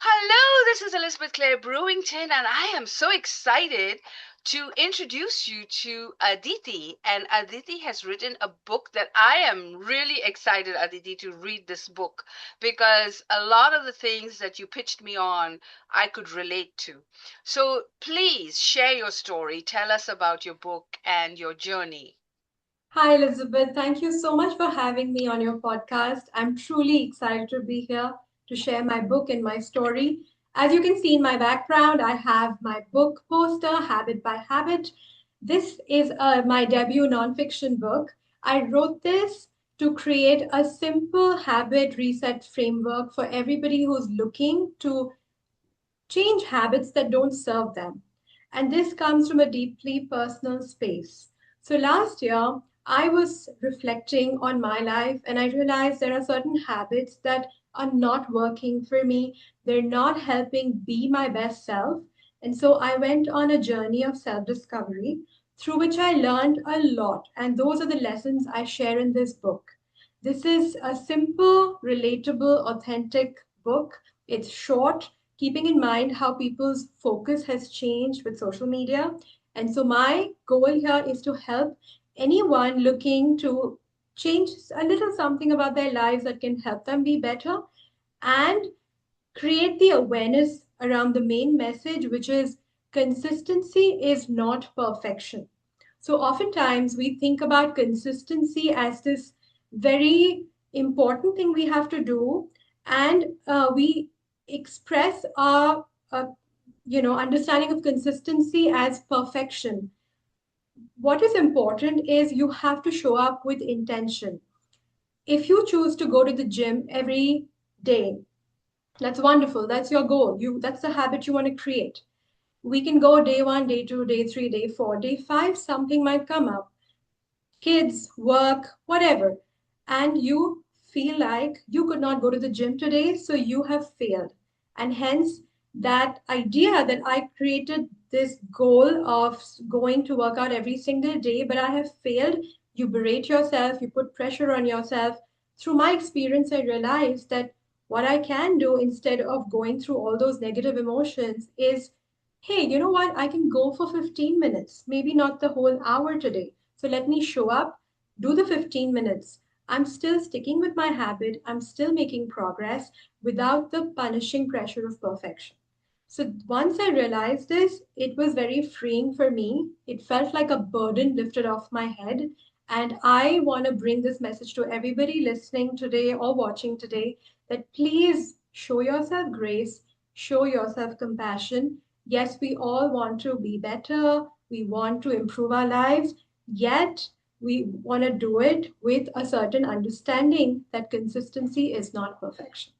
Hello, this is Elizabeth Clare Brewington, and I am so excited to introduce you to Aditi. And Aditi has written a book that I am really excited, Aditi, to read this book because a lot of the things that you pitched me on, I could relate to. So please share your story. Tell us about your book and your journey. Hi, Elizabeth. Thank you so much for having me on your podcast. I'm truly excited to be here to share my book and my story. As you can see in my background, I have my book poster, Habit by Habit. This is my debut nonfiction book. I wrote this to create a simple habit reset framework for everybody who's looking to change habits that don't serve them. And this comes from a deeply personal space. So last year, I was reflecting on my life and I realized there are certain habits that are not working for me. They're not helping be my best self. And so I went on a journey of self discovery through which I learned a lot. And those are the lessons I share in this book. This is a simple, relatable, authentic book. It's short, keeping in mind how people's focus has changed with social media. And so, my goal here is to help anyone looking to change a little something about their lives that can help them be better and create the awareness around the main message, which is consistency is not perfection. So, oftentimes we think about consistency as this very important thing we have to do, and we express our understanding of consistency as perfection. What is important is you have to show up with intention. If you choose to go to the gym every day, that's wonderful. That's your goal. That's the habit you want to create. We can go day 1, day 2, day 3, day 4, day 5, something might come up. Kids, work, whatever. And you feel like you could not go to the gym today, so you have failed. And hence, that idea that I created this goal of going to work out every single day, but I have failed, you berate yourself, you put pressure on yourself. Through my experience, I realized that what I can do instead of going through all those negative emotions is, hey, you know what? I can go for 15 minutes, maybe not the whole hour today. So let me show up, do the 15 minutes. I'm still sticking with my habit. I'm still making progress without the punishing pressure of perfection. So once I realized this, it was very freeing for me. It felt like a burden lifted off my head. And I want to bring this message to everybody listening today or watching today that please show yourself grace, show yourself compassion. Yes, we all want to be better, we want to improve our lives, yet we want to do it with a certain understanding that consistency is not perfection.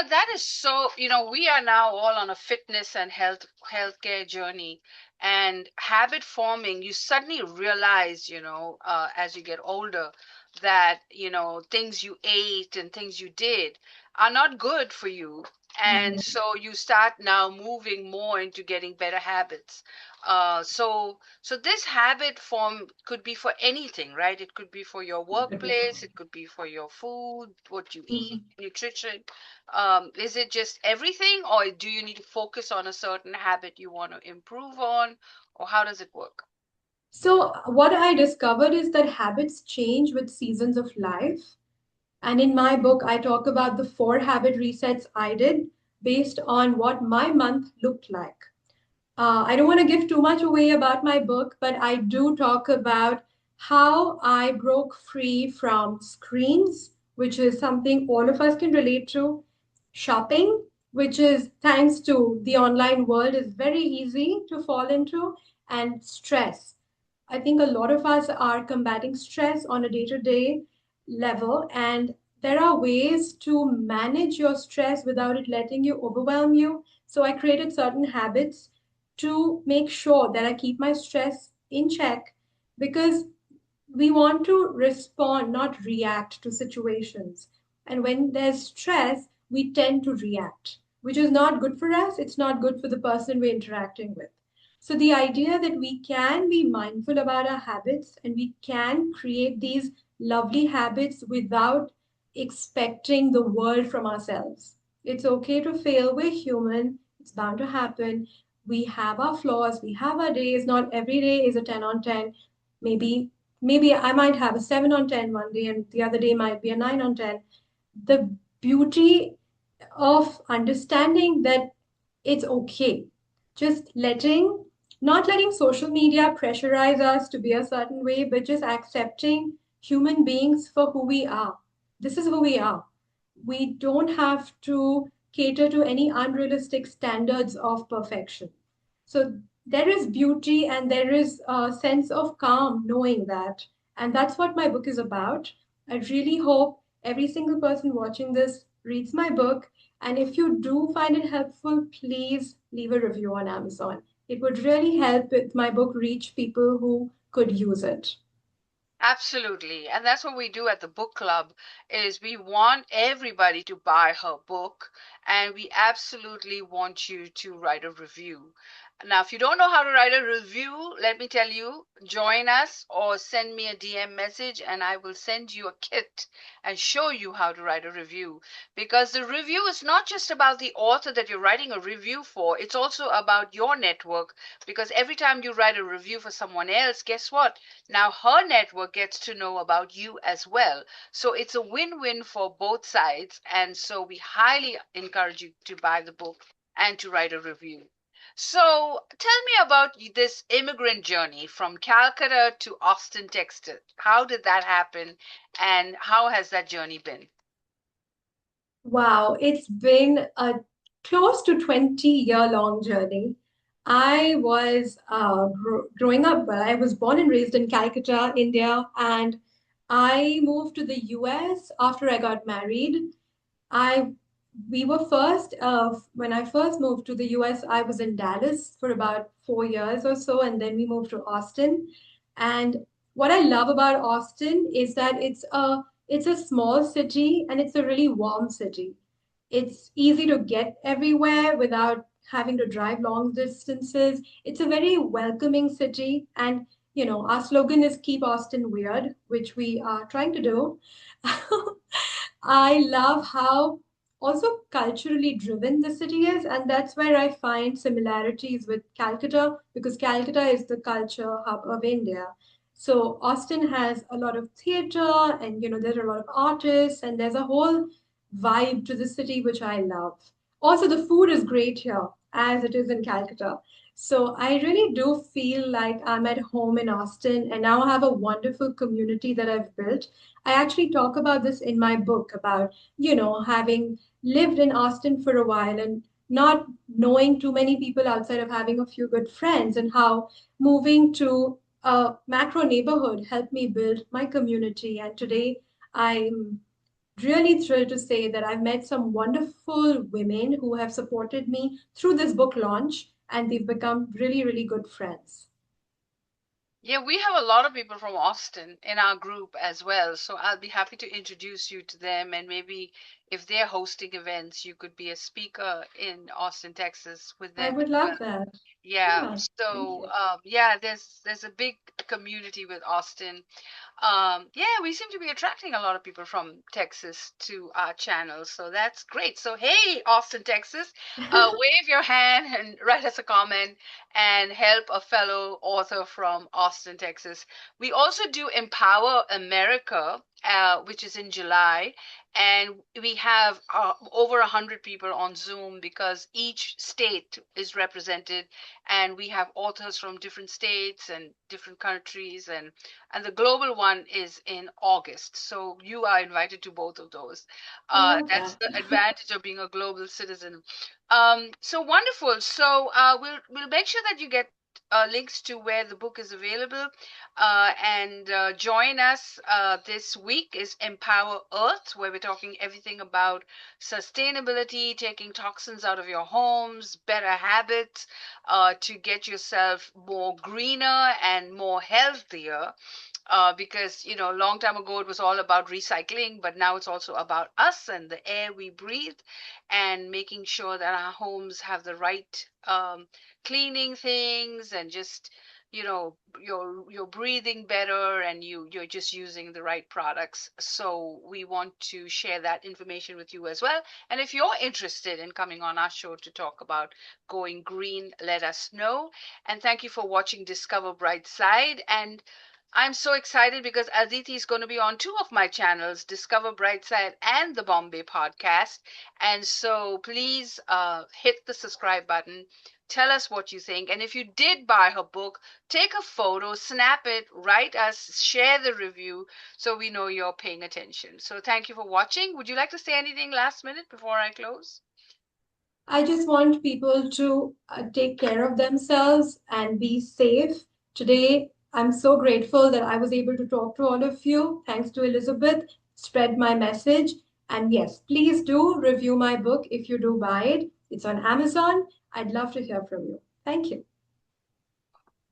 That is so, we are now all on a fitness and healthcare journey, and habit forming. You suddenly realize, as you get older, that, things you ate and things you did are not good for you. And Mhm. so you start now moving more into getting better habits. So this habit form could be for anything, right? It could be for your workplace, it could be for your food, what you eat, Mhm. nutrition. Is it just everything, or do you need to focus on a certain habit you want to improve on, or how does it work? So, what I discovered is that habits change with seasons of life. And in my book, I talk about the 4 habit resets I did based on what my month looked like. I don't want to give too much away about my book, but I do talk about how I broke free from screens, which is something all of us can relate to. Shopping, which is thanks to the online world, is very easy to fall into, and stress. I think a lot of us are combating stress on a day to day level, and there are ways to manage your stress without it letting you overwhelm you. So I created certain habits to make sure that I keep my stress in check because we want to respond, not react to situations. And when there's stress, we tend to react, which is not good for us. It's not good for the person we're interacting with. So, the idea that we can be mindful about our habits and we can create these lovely habits without expecting the world from ourselves. It's okay to fail. We're human. It's bound to happen. We have our flaws. We have our days. Not every day is a 10 on 10. Maybe maybe I might have a 7 on 10 one day and the other day might be a 9 on 10. The beauty of understanding that it's okay. Just not letting social media pressurize us to be a certain way, but just accepting human beings for who we are. This is who we are. We don't have to cater to any unrealistic standards of perfection. So there is beauty and there is a sense of calm knowing that. And that's what my book is about. I really hope every single person watching this reads my book. And if you do find it helpful, please leave a review on Amazon. It would really help with my book reach people who could use it. Absolutely. And that's what we do at the book club is we want everybody to buy her book and we absolutely want you to write a review. Now, if you don't know how to write a review, let me tell you, join us or send me a DM message and I will send you a kit and show you how to write a review. Because the review is not just about the author that you're writing a review for, it's also about your network. Because every time you write a review for someone else, guess what? Now her network gets to know about you as well. So it's a win-win for both sides. And so we highly encourage you to buy the book and to write a review. So tell me about this immigrant journey from Calcutta to Austin, Texas. How did that happen and how has that journey been? Wow, it's been a close to 20-year long journey. I was growing up, well, I was born and raised in Calcutta, India, and I moved to the US after I got married. I we were first when I first moved to the US, I was in Dallas for about 4 years or so, and then we moved to Austin. And what I love about Austin is that it's a small city and it's a really warm city. It's easy to get everywhere without having to drive long distances. It's a very welcoming city, and our slogan is "Keep Austin Weird," which we are trying to do. I love how also culturally driven the city is, and that's where I find similarities with Calcutta because Calcutta is the culture hub of India. So Austin has a lot of theater, and there are a lot of artists, and there's a whole vibe to the city which I love. Also, the food is great here, as it is in Calcutta. So I really do feel like I'm at home in Austin, and now I have a wonderful community that I've built. I actually talk about this in my book about, having lived in Austin for a while and not knowing too many people outside of having a few good friends, and how moving to a macro neighborhood helped me build my community. And today I'm really thrilled to say that I've met some wonderful women who have supported me through this book launch, and they've become really, really good friends. Yeah, we have a lot of people from Austin in our group as well. So I'll be happy to introduce you to them. And maybe if they're hosting events, you could be a speaker in Austin, Texas with I them would as love well. that. Yeah. Yeah, thank So you. yeah, there's a big community with Austin. Yeah, we seem to be attracting a lot of people from Texas to our channel, so that's great. So, hey, Austin, Texas, wave your hand and write us a comment and help a fellow author from Austin, Texas. We also do Empower America, which is in July, and we have over 100 people on Zoom because each state is represented, and we have authors from different states and different countries, and the global one is in August. So you are invited to both of those. I love That's that. the advantage of being a global citizen. So wonderful. So we'll make sure that you get links to where the book is available. And join us this week is Empower Earth, where we're talking everything about sustainability, taking toxins out of your homes, better habits to get yourself more greener and more healthier. Because a long time ago it was all about recycling, but now it's also about us and the air we breathe, and making sure that our homes have the right cleaning things, and just you're breathing better, and you're just using the right products. So we want to share that information with you as well. And if you're interested in coming on our show to talk about going green, let us know. And thank you for watching Discover Brightside. And I'm so excited because Aditi is going to be on two of my channels, Discover Brightside and the Bombay Podcast. And so please hit the subscribe button. Tell us what you think. And if you did buy her book, take a photo, snap it, write us, share the review so we know you're paying attention. So thank you for watching. Would you like to say anything last minute before I close? I just want people to take care of themselves and be safe. Today, I'm so grateful that I was able to talk to all of you. Thanks to Elizabeth, spread my message. And yes, please do review my book if you do buy it. It's on Amazon. I'd love to hear from you. Thank you.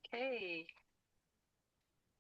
Okay.